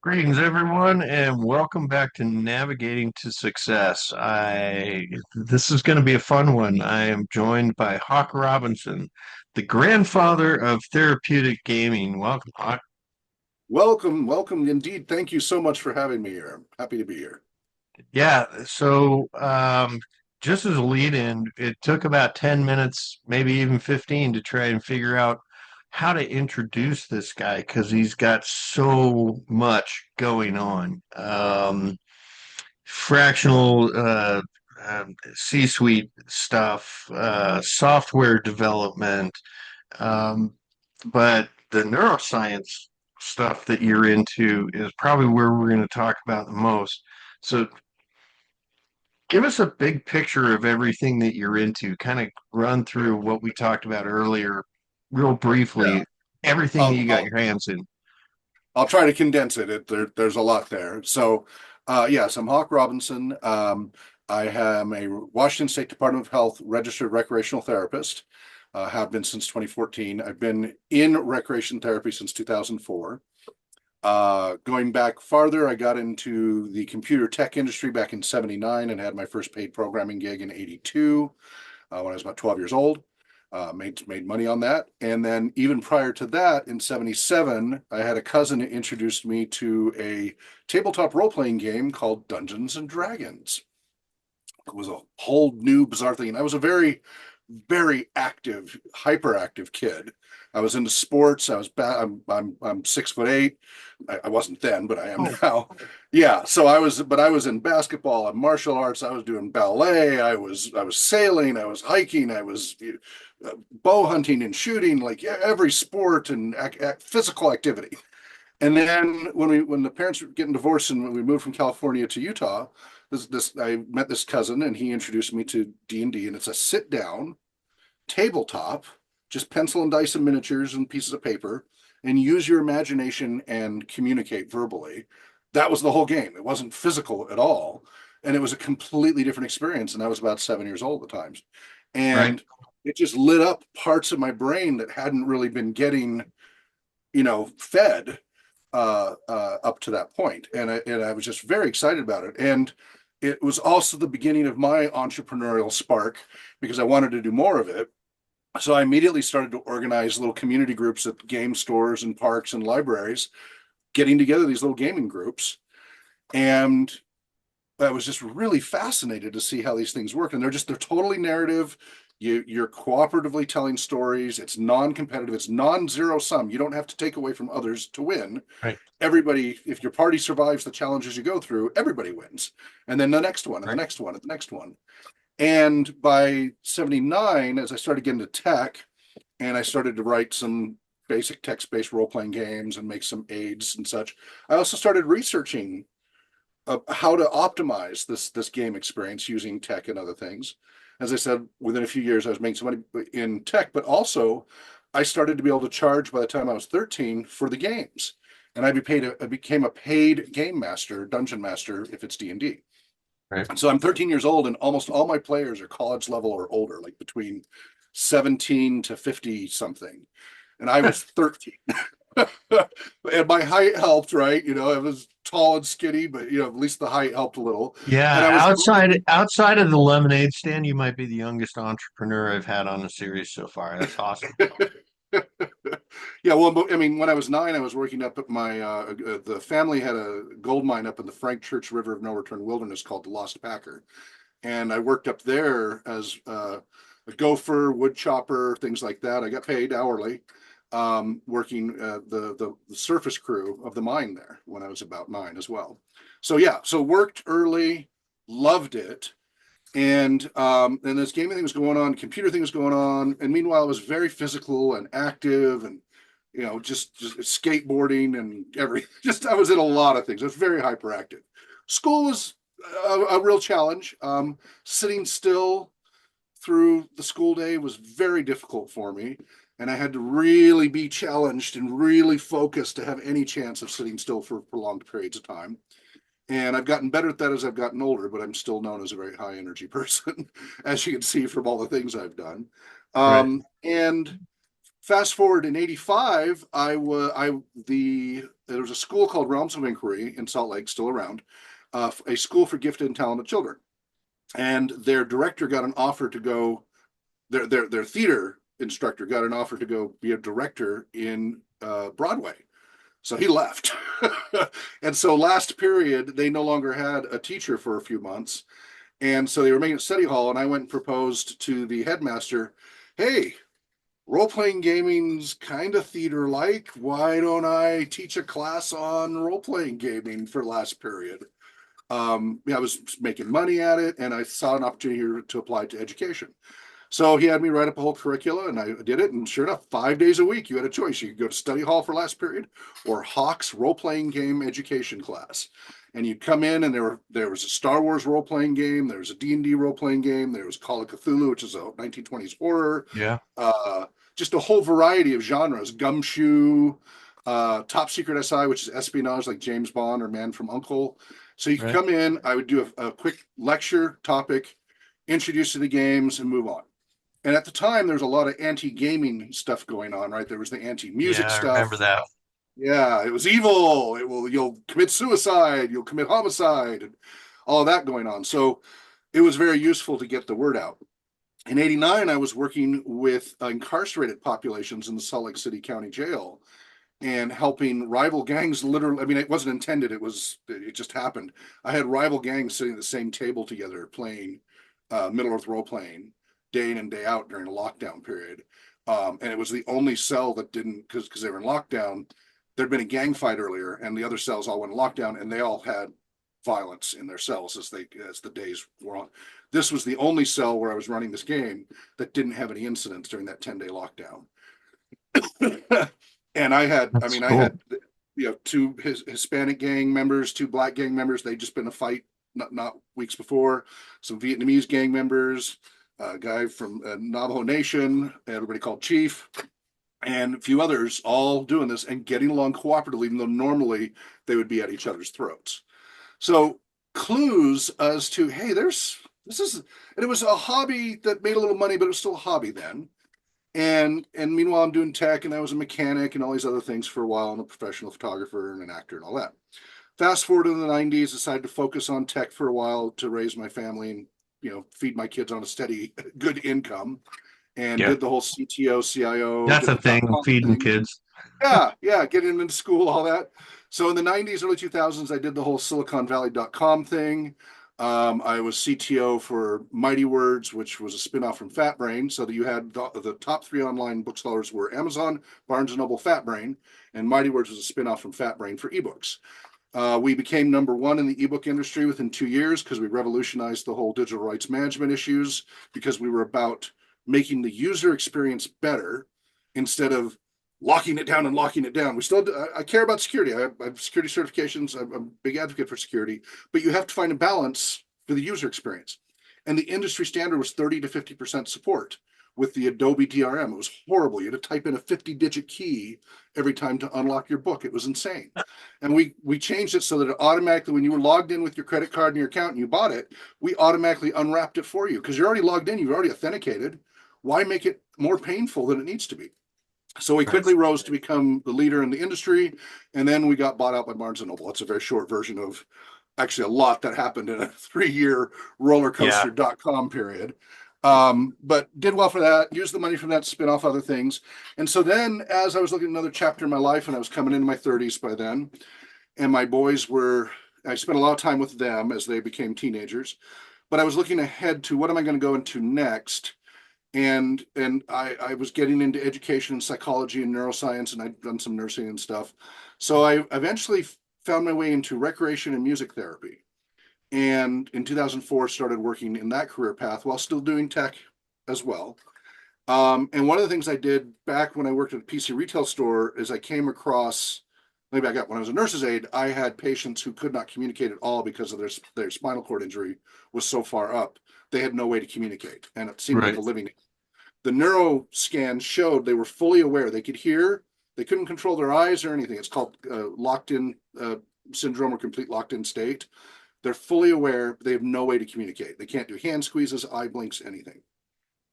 Greetings, everyone, and welcome back to Navigating to Success. This is going to be a fun one. I am joined by Hawke Robinson, the grandfather of therapeutic gaming. Welcome, Hawke. Welcome, welcome indeed. Thank you so much for having me here. I'm happy to be here. Yeah, so just as a lead-in, it took about 10 minutes, maybe even 15, to try and figure out how to introduce this guy because he's got so much going on. Fractional C-suite stuff, software development, um, but the neuroscience stuff that you're into is probably where we're going to talk about the most. So give us a big picture of everything that you're into. Kind of run through what we talked about earlier, real Yeah, briefly, everything that I'll you got I'll your hands in. I'll try to condense it. There's a lot there. Yes, I'm Hawke Robinson. I am a Washington State Department of Health registered recreational therapist. Have been since 2014. I've been in recreation therapy since 2004. Going back farther, I got into the computer tech industry back in 79 and had my first paid programming gig in 82 when I was about 12 years old. Made money on that. And then even prior to that, in 77, I had a cousin that introduced me to a tabletop role-playing game called Dungeons and Dragons. It was a whole new bizarre thing. And I was a very active, hyperactive kid. I was into sports. I was I'm 6'8". I wasn't then, but I am Oh, now. Yeah. I was in basketball and martial arts. I was doing ballet. I was sailing. I was hiking. I was bow hunting and shooting, like every sport and physical activity. And then when the parents were getting divorced and when we moved from California to Utah, this I met this cousin and he introduced me to D&D, and it's a sit down tabletop, just pencil and dice and miniatures and pieces of paper, and use your imagination and communicate verbally. That was the whole game. It wasn't physical at all. And it was a completely different experience. And I was about 7 years old at the times. right. And it just lit up parts of my brain that hadn't really been getting, fed up to that point. And I was just very excited about it. And it was also the beginning of my entrepreneurial spark because I wanted to do more of it. So I immediately started to organize little community groups at game stores and parks and libraries, getting together these little gaming groups. And I was just really fascinated to see how these things work. And they're totally narrative. You're cooperatively telling stories. It's non-competitive. It's non-zero sum. You don't have to take away from others to win. Right, Everybody, if your party survives the challenges you go through, everybody wins. And then the next one, and the right. next one, and the next one. And by 79, as I started getting into tech, and I started to write some basic text-based role-playing games and make some aids and such, I also started researching how to optimize this game experience using tech and other things. As I said, within a few years, I was making some money in tech, but also I started to be able to charge by the time I was 13 for the games. And I became a paid game master, dungeon master, if it's D&D. Right. So I'm 13 years old, and almost all my players are college level or older, like between 17 to 50 something. And I was 13. And my height helped, right? I was tall and skinny, but at least the height helped a little. And Yeah, I was outside of the lemonade stand, you might be the youngest entrepreneur I've had on the series so far. That's awesome. yeah, well, I mean, when I was 9, I was working up at the family had a gold mine up in the Frank Church River of No Return Wilderness called the Lost Packer. And I worked up there as a gopher, wood chopper, things like that. I got paid hourly, working the surface crew of the mine there when I was about 9 as well. So yeah, so worked early, loved it, and this gaming thing was going on, computer thing was going on, and meanwhile, I was very physical and active, and just skateboarding and everything. Just I was in a lot of things. I was very hyperactive. School was a real challenge. Sitting still through the school day was very difficult for me, and I had to really be challenged and really focus to have any chance of sitting still for prolonged periods of time. And I've gotten better at that as I've gotten older, but I'm still known as a very high energy person, as you can see from all the things I've done. Right. And Fast forward in '85, there was a school called Realms of Inquiry in Salt Lake, still around, a school for gifted and talented children, and their director got an offer to go. Their theater instructor got an offer to go be a director in Broadway. So he left. And so last period, they no longer had a teacher for a few months. And so they were making a study hall, and I went and proposed to the headmaster, hey, role-playing gaming's kind of theater-like. Why don't I teach a class on role-playing gaming for last period? I was making money at it, and I saw an opportunity to apply to education. So he had me write up a whole curricula, and I did it. And sure enough, 5 days a week, you had a choice. You could go to study hall for last period, or Hawke's role-playing game education class. And you'd come in, and there was a Star Wars role-playing game, there was a D&D role-playing game, there was Call of Cthulhu, which is a 1920s horror, Yeah. just a whole variety of genres. Gumshoe, Top Secret SI, which is espionage, like James Bond or Man from U.N.C.L.E. So you could Right. come in, I would do a quick lecture topic, introduce you to the games, and move on. And at the time, there was a lot of anti-gaming stuff going on, right? There was the anti-music Yeah, I remember stuff. that. Yeah, it was evil. You'll commit suicide, you'll commit homicide, and all of that going on. So it was very useful to get the word out. In '89, I was working with incarcerated populations in the Salt Lake City County Jail and helping rival gangs. Literally, I mean, it wasn't intended. It just happened. I had rival gangs sitting at the same table together playing Middle Earth role playing day in and day out during a lockdown period. And it was the only cell that didn't, because they were in lockdown. There'd been a gang fight earlier, and the other cells all went in lockdown, and they all had violence in their cells as the days were on. This was the only cell where I was running this game that didn't have any incidents during that 10-day lockdown. And That's I cool. had, two Hispanic gang members, two black gang members. They'd just been in a fight not weeks before. Some Vietnamese gang members, a guy from Navajo Nation, everybody called Chief, and a few others, all doing this and getting along cooperatively, even though normally they would be at each other's throats. So clues as to, hey, this is, and it was a hobby that made a little money, but it was still a hobby then. And meanwhile, I'm doing tech, and I was a mechanic and all these other things for a while. I'm a professional photographer and an actor and all that. Fast forward to the '90s, decided to focus on tech for a while to raise my family and feed my kids on a steady, good income, and Yeah. did the whole CTO, CIO, That's did a the dot thing, com feeding thing. kids. Yeah, getting into school, all that. So in the '90s, early 2000s, I did the whole SiliconValley.com thing. I was CTO for Mighty Words, which was a spinoff from FatBrain. So that you had the top three online booksellers were Amazon, Barnes and Noble, FatBrain, and Mighty Words was a spinoff from FatBrain for ebooks. We became number one in the ebook industry within 2 years because we revolutionized the whole digital rights management issues, because we were about making the user experience better instead of locking it down and locking it down. I care about security. I have security certifications. I'm a big advocate for security, but you have to find a balance for the user experience. And the industry standard was 30 to 50% support with the Adobe DRM. It was horrible. You had to type in a 50-digit key every time to unlock your book. It was insane. And we changed it so that it automatically, when you were logged in with your credit card and your account and you bought it, we automatically unwrapped it for you because you're already logged in, you've already authenticated. Why make it more painful than it needs to be? So we Right. quickly rose to become the leader in the industry, and then we got bought out by Barnes and Noble. That's a very short version of actually a lot that happened in a 3 year roller Yeah. coaster.com period. But did well for that, used the money from that to spin off other things. And so then, as I was looking at another chapter in my life, and I was coming into my 30s by then, and my boys were, I spent a lot of time with them as they became teenagers, but I was looking ahead to what am I going to go into next. And I was getting into education and psychology and neuroscience, and I'd done some nursing and stuff. So I eventually found my way into recreation and music therapy. And in 2004, started working in that career path while still doing tech as well. And one of the things I did back when I worked at a PC retail store is I came across, maybe I got when I was a nurse's aide, I had patients who could not communicate at all because of their spinal cord injury was so far up. They had no way to communicate, and it seemed like Right. a living. The neuro scan showed they were fully aware. They could hear. They couldn't control their eyes or anything. It's called locked in syndrome or complete locked in state. They're fully aware. But they have no way to communicate. They can't do hand squeezes, eye blinks, anything.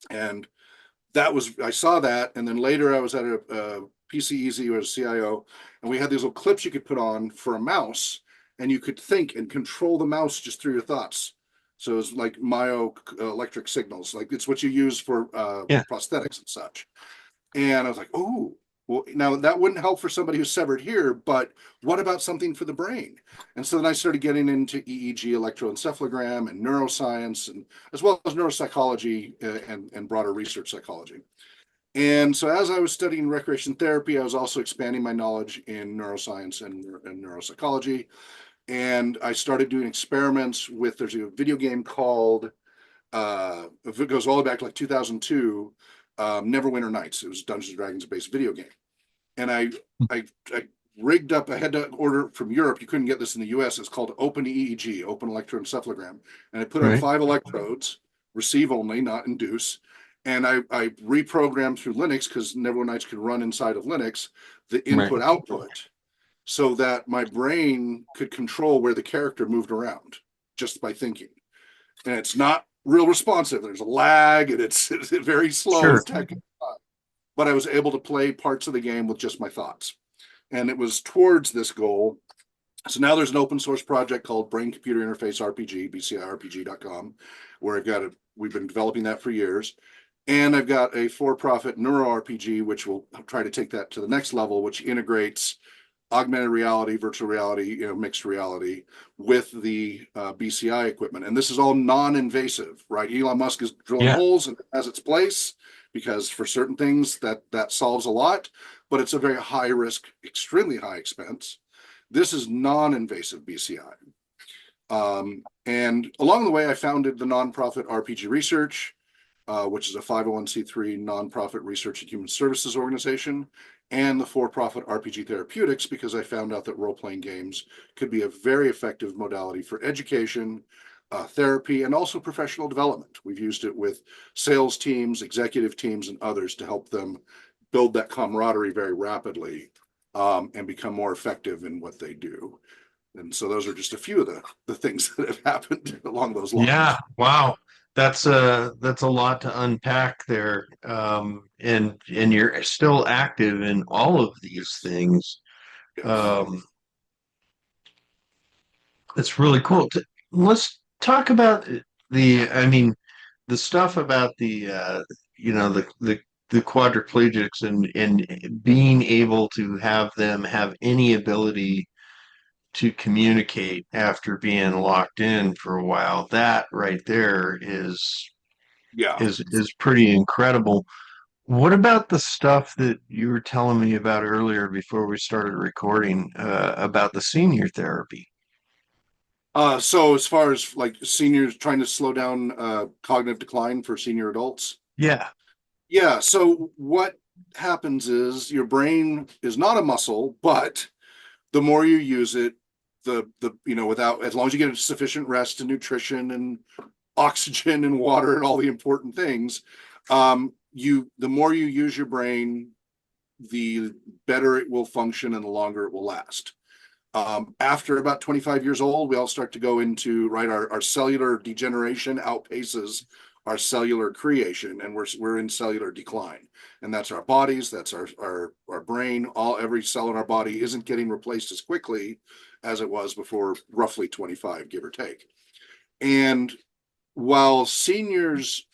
And I saw that, and then later I was at a PC Easy, or a CIO, and we had these little clips you could put on for a mouse, and you could think and control the mouse just through your thoughts. So it was like myo electric signals, like it's what you use for Yeah. prosthetics and such. And I was like, oh, well, now that wouldn't help for somebody who's severed here, but what about something for the brain? And so then I started getting into EEG, electroencephalogram, and neuroscience, and as well as neuropsychology and broader research psychology. And so as I was studying recreation therapy, I was also expanding my knowledge in neuroscience and neuropsychology. And I started doing experiments with, there's a video game called, it goes all the way back to like 2002, Neverwinter Nights. It was a Dungeons and Dragons based video game. And I rigged up, I had to order from Europe. You couldn't get this in the US. It's called Open EEG, Open Electroencephalogram. And I put on Right. 5 electrodes, receive only, not induce. And I reprogrammed through Linux, because Neverwinter Nights can run inside of Linux, the Right. input output, so that my brain could control where the character moved around just by thinking. And it's not real responsive. There's a lag, and it's very slow Sure. and technical. But I was able to play parts of the game with just my thoughts. And it was towards this goal. So now there's an open source project called Brain Computer Interface RPG, bcirpg.com, where we've been developing that for years. And I've got a for-profit NeuroRPG, which will try to take that to the next level, which integrates augmented reality, virtual reality, mixed reality with the BCI equipment. And this is all non-invasive, right? Elon Musk is drilling Yeah. holes and it has its place, because for certain things that solves a lot, but it's a very high risk, extremely high expense. This is non-invasive BCI. And along the way, I founded the nonprofit RPG Research, which is a 501c3 nonprofit research and human services organization, and the for-profit RPG Therapeutics, because I found out that role-playing games could be a very effective modality for education, therapy, and also professional development. We've used it with sales teams, executive teams, and others to help them build that camaraderie very rapidly, and become more effective in what they do. And so those are just a few of the things that have happened along those Yeah. lines. Wow. That's a lot to unpack there. And you're still active in all of these things. Yes. Um, it's really cool. Let's talk about I mean, the stuff about the quadriplegics and being able to have them have any ability to communicate after being locked in for a while. That right there Yeah. is pretty incredible. What about the stuff that you were telling me about earlier before we started recording, about the senior therapy? So as far as like seniors, trying to slow down cognitive decline for senior adults. Yeah. Yeah. So what happens is your brain is not a muscle, but the more you use it, without, as long as you get sufficient rest and nutrition and oxygen and water and all the important things, the more you use your brain, the better it will function and the longer it will last. After about 25 years old, we all start to go into, right, our cellular degeneration outpaces our cellular creation, and we're in cellular decline. And that's our bodies, that's our brain, every cell in our body isn't getting replaced as quickly as it was before roughly 25, give or take. And while seniors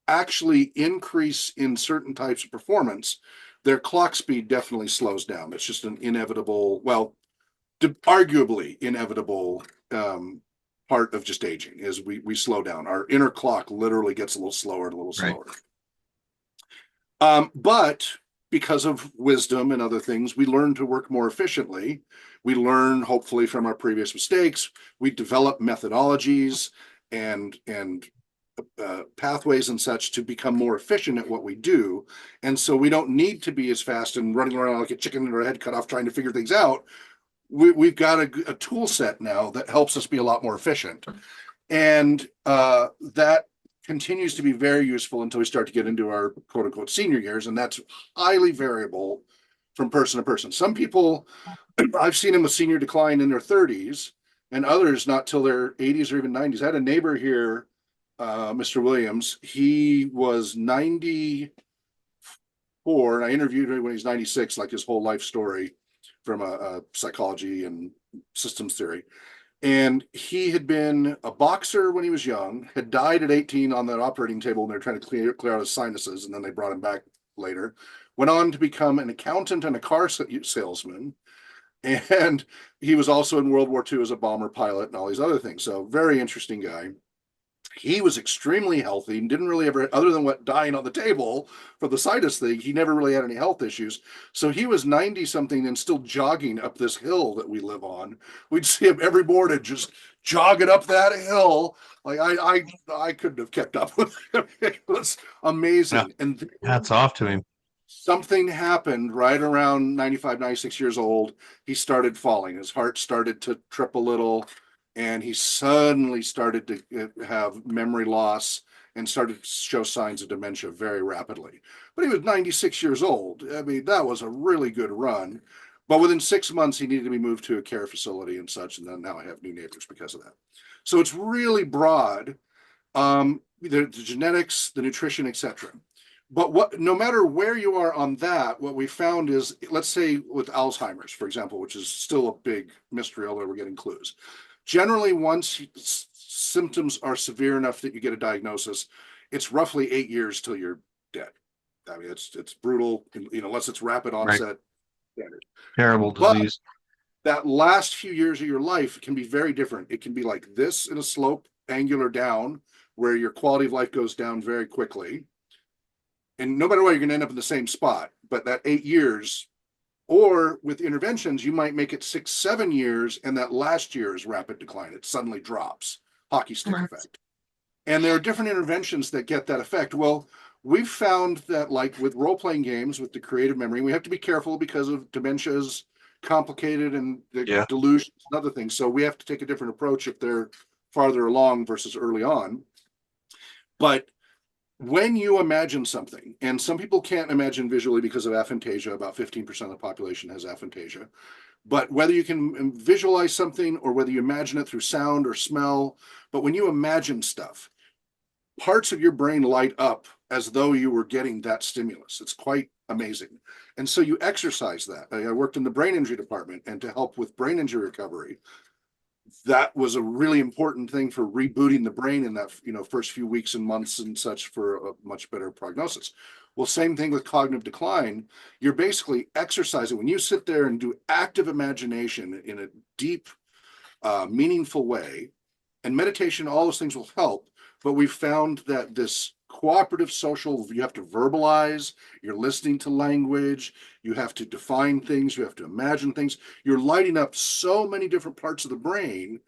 actually increase in certain types of performance, their clock speed definitely slows down. It's just an inevitable, well, arguably inevitable part of just aging is we slow down. Our inner clock literally gets a little slower and a little Right. slower. But because of wisdom and other things, we learn to work more efficiently. We learn, hopefully, from our previous mistakes. We develop methodologies and pathways and such to become more efficient at what we do. And so we don't need to be as fast and running around like a chicken with our head cut off trying to figure things out. We've got a tool set now that helps us be a lot more efficient. And that continues to be very useful until we start to get into our quote unquote senior years. And that's highly variable from person to person. Some people, I've seen them with senior decline in their 30s, and others not till their 80s or even 90s. I had a neighbor here Mr. Williams, he was 94, and I interviewed him when he was 96, like his whole life story from a psychology and systems theory. And he had been a boxer when he was young, had died at 18 on that operating table when they were trying to clear out his sinuses, and then they brought him back later. Went on to become an accountant and a car salesman. And he was also in World War II as a bomber pilot and all these other things. So, very interesting guy. He was extremely healthy and didn't really ever, other than what dying on the table for the sinus thing, he never really had any health issues. So he was 90 something and still jogging up this hill that we live on. We'd see him every morning just jogging up that hill. Like I couldn't have kept up with him. It was Yeah, amazing. And then hats off to him. something happened right around 95, 96 years old. He started falling. His heart started to trip a little, and he suddenly started to have memory loss and started to show signs of dementia very rapidly. But he was 96 years old. I mean, that was a really good run. But within 6 months, he needed to be moved to a care facility and such. And then now I have new neighbors because of that. So it's really broad, the genetics, the nutrition, etc. But what, no matter where you are on that, what we found is, let's say with Alzheimer's, for example, which is still a big mystery, although we're getting clues. Generally, once symptoms are severe enough that you get a diagnosis, it's roughly 8 years till you're dead. I mean, it's brutal, unless it's rapid Right. onset standard. Terrible But disease. that last few years of your life can be very different. It can be like this in a slope, angular down, where your quality of life goes down very quickly. And no matter what, you're going to end up in the same spot. But that 8 years, or with interventions, you might make it 6, 7 years, and that last year is rapid decline. It suddenly drops, hockey stick Right. effect. And there are different interventions that get that effect. Well, we've found that, like with role playing games with the creative memory, we have to be careful because of dementia's complicated and the Yeah. delusions and other things. So we have to take a different approach if they're farther along versus early on. But when you imagine something, and some people can't imagine visually because of aphantasia, about 15% of the population has aphantasia, but whether you can visualize something or whether you imagine it through sound or smell, but when you imagine stuff, parts of your brain light up as though you were getting that stimulus. It's quite amazing. And so you exercise that. I worked in the brain injury department, and to help with brain injury recovery, that was a really important thing for rebooting the brain in that first few weeks and months and such for a much better prognosis. Well, same thing with cognitive decline. You're basically exercising when you sit there and do active imagination in a deep, meaningful way. And meditation, all those things will help. But we've found that this cooperative social, you have to verbalize, you're listening to language, you have to define things, you have to imagine things. You're lighting up so many different parts of the brain.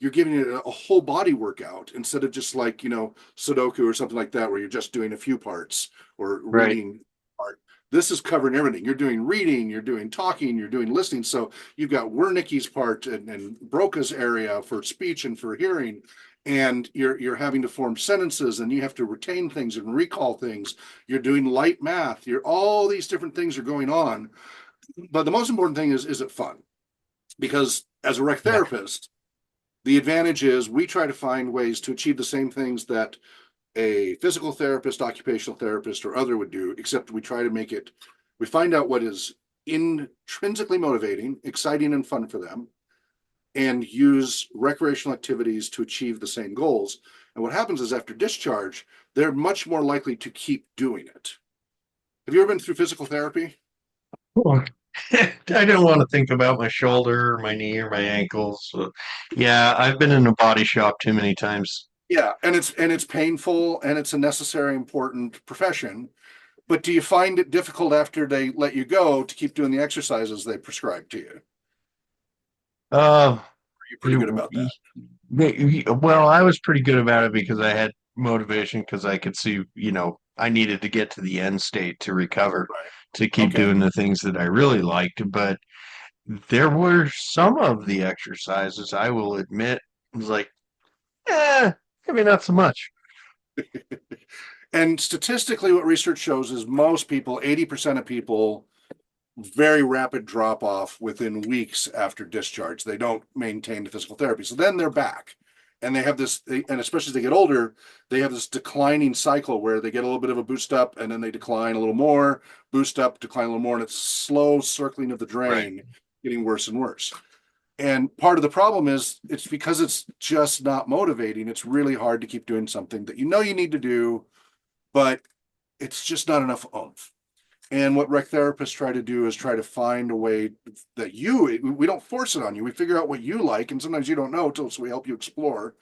You're giving it a whole body workout instead of just like, Sudoku or something like that, where you're just doing a few parts or Right. reading part. This is covering everything. You're doing reading, you're doing talking, you're doing listening. So you've got Wernicke's part and Broca's area for speech and for hearing, and you're having to form sentences, and you have to retain things and recall things. You're doing light math. You're all these different things are going on. But the most important thing is it fun? Because as a rec Yeah. therapist, the advantage is we try to find ways to achieve the same things that a physical therapist, occupational therapist, or other would do, except we try to make it, we find out what is intrinsically motivating, exciting, and fun for them, and use recreational activities to achieve the same goals. And what happens is after discharge, they're much more likely to keep doing it. Have you ever been through physical therapy? Well, I didn't want to think about my shoulder or my knee or my ankles. So, yeah, I've been in a body shop too many times. Yeah, and it's painful, and it's a necessary, important profession. But do you find it difficult after they let you go to keep doing the exercises they prescribe to you? Are Uh, you pretty good you, about that? well, I was pretty good about it because I had motivation because I could see, I needed to get to the end state to recover, Right. to keep Okay. doing the things that I really liked. But there were some of the exercises I will admit was like, maybe not so much. And statistically, what research shows is most people, 80% of people, very rapid drop off within weeks after discharge. They don't maintain the physical therapy. So then they're back. And they have this, and especially as they get older, they have this declining cycle where they get a little bit of a boost up and then they decline a little more, boost up, decline a little more, and it's slow circling of the Right. drain, getting worse and worse. And part of the problem is it's because it's just not motivating. It's really hard to keep doing something that you know you need to do, but it's just not enough oomph. And what rec therapists try to do is try to find a way that we don't force it on you. We figure out what you like, and sometimes you don't know until so we help you explore.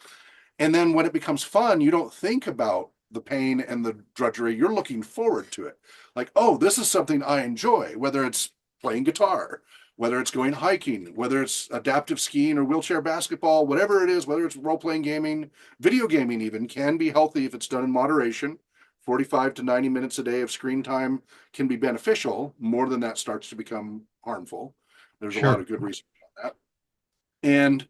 And then when it becomes fun, you don't think about the pain and the drudgery. You're looking forward to it. Like, oh, this is something I enjoy, whether it's playing guitar, whether it's going hiking, whether it's adaptive skiing or wheelchair basketball, whatever it is, whether it's role playing gaming, video gaming even can be healthy if it's done in moderation. 45 to 90 minutes a day of screen time can be beneficial. More than that starts to become harmful. There's a lot Sure. of good research on that. And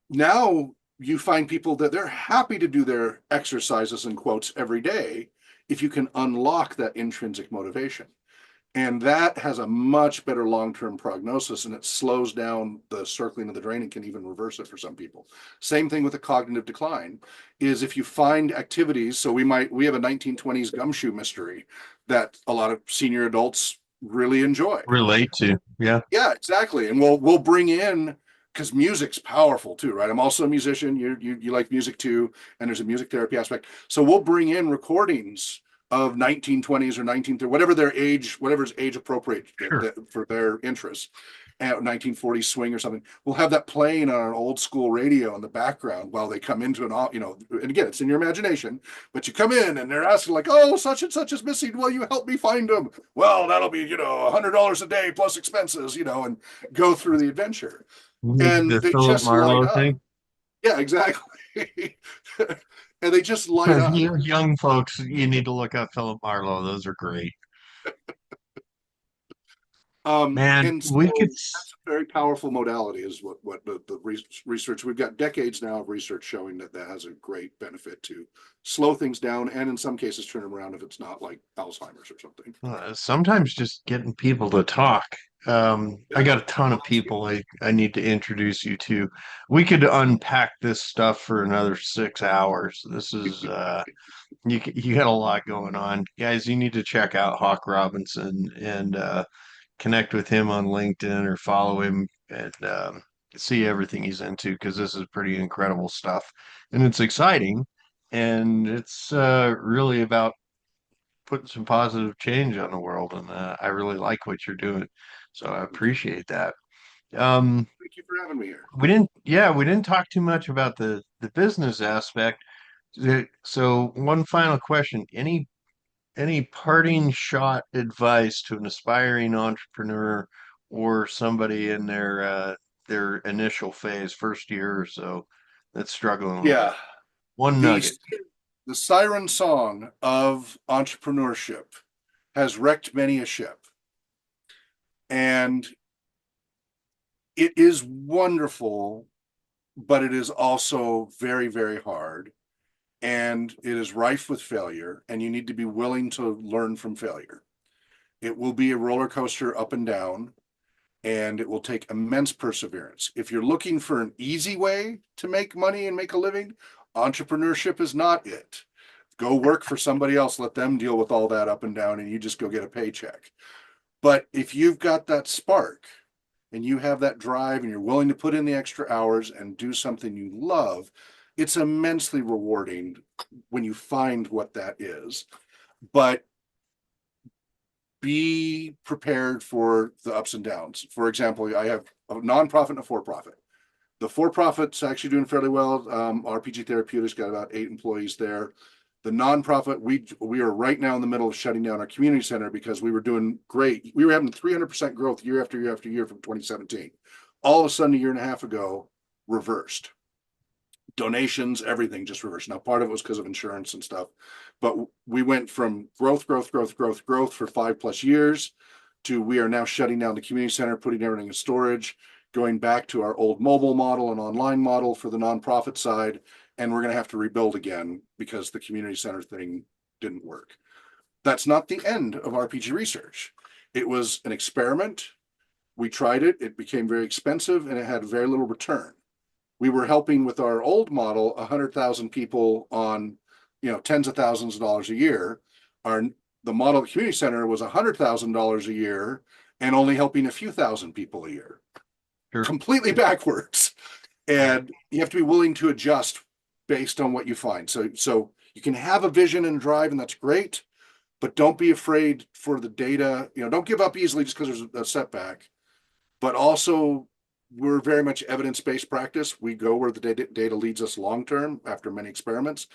now you find people that they're happy to do their exercises in quotes every day if you can unlock that intrinsic motivation. And that has a much better long-term prognosis, and it slows down the circling of the drain and can even reverse it for some people. Same thing with the cognitive decline is if you find activities. So we have a 1920s gumshoe mystery that a lot of senior adults really enjoy. Relate to. Yeah. Yeah, exactly. And we'll bring in, because music's powerful too, right? I'm also a musician. You like music too, and there's a music therapy aspect. So we'll bring in recordings of 1920s or 1930s, whatever their age, whatever's age appropriate Sure. for their interests. At 1940s swing or something, we'll have that playing on an old school radio in the background while they come into and again, it's in your imagination, but you come in and they're asking like, oh, such and such is missing. Will you help me find them? Well, that'll be, $100 a day plus expenses, and go through the adventure. And The they Philip just light Marlowe up. thing. Yeah, exactly. And they just light up. You young folks, you need to look up Philip Marlowe. Those are great. Man, And so we could. that's a very powerful modality, is what the research. We've got decades now of research showing that that has a great benefit to slow things down, and in some cases turn them around if it's not like Alzheimer's or something. Sometimes just getting people to talk. I Yeah, got a ton of people I need to introduce you to. We could unpack this stuff for another 6 hours. This is you got a lot going on, guys. You need to check out Hawke Robinson and connect with him on LinkedIn or follow him and see everything he's into because this is pretty incredible stuff and it's exciting and it's really about putting some positive change on the world, and I really like what you're doing. So I appreciate that. Um, thank you for having me here. we didn't talk too much about the business aspect. So one final question: any parting shot advice to an aspiring entrepreneur or somebody in their initial phase, first year or so, that's struggling a little bit? Yeah, One the nugget. the siren song of entrepreneurship has wrecked many a ship, and it is wonderful, but it is also very, very hard, and it is rife with failure, and you need to be willing to learn from failure. It will be a roller coaster up and down, and it will take immense perseverance. If you're looking for an easy way to make money and make a living, entrepreneurship is not it. Go work for somebody else, let them deal with all that up and down, and you just go get a paycheck. But if you've got that spark and you have that drive and you're willing to put in the extra hours and do something you love, it's immensely rewarding when you find what that is. But be prepared for the ups and downs. For example, I have a nonprofit and a for-profit. The for-profit's actually doing fairly well. RPG Therapeutics got about 8 employees there. The nonprofit, we are right now in the middle of shutting down our community center because we were doing great. We were having 300% growth year after year after year from 2017. All of a sudden, a year and a half ago, reversed. Donations, everything just reversed. Now, part of it was because of insurance and stuff, but we went from growth for 5+ years to we are now shutting down the community center, putting everything in storage, going back to our old mobile model and online model for the nonprofit side. And we're going to have to rebuild again because the community center thing didn't work. That's not the end of RPG research. It was an experiment. We tried it. It became very expensive and it had very little return. We were helping with our old model 100,000 people on, tens of thousands of dollars a year. Our The model at the community center was $100,000 a year and only helping a few thousand people a year. Sure. Completely backwards. And you have to be willing to adjust based on what you find. So you can have a vision and drive, and that's great, but don't be afraid for the data. Don't give up easily just because there's a setback. But also, we're very much evidence-based practice. We go where the data leads us long term after many experiments.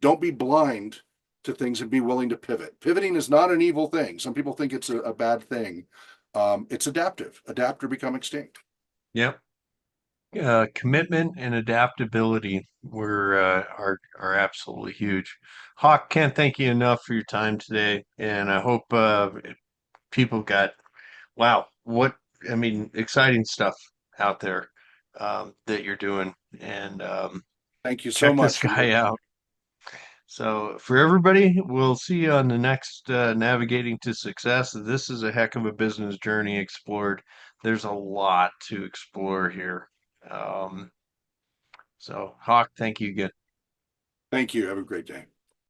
Don't be blind to things and be willing to pivot. Pivoting is not an evil thing. Some people think it's a bad thing. It's adaptive. Adapt or become extinct. Yep. Commitment and adaptability are absolutely huge. Hawk, can't thank you enough for your time today, and I hope people got wow, what I mean, exciting stuff out there that you're doing, and Thank you so check this much. guy out. So for everybody, we'll see you on the next Navigating to Success. This is a heck of a business journey explored. There's a lot to explore here. So Hawk, thank you again. Thank you. Have a great day.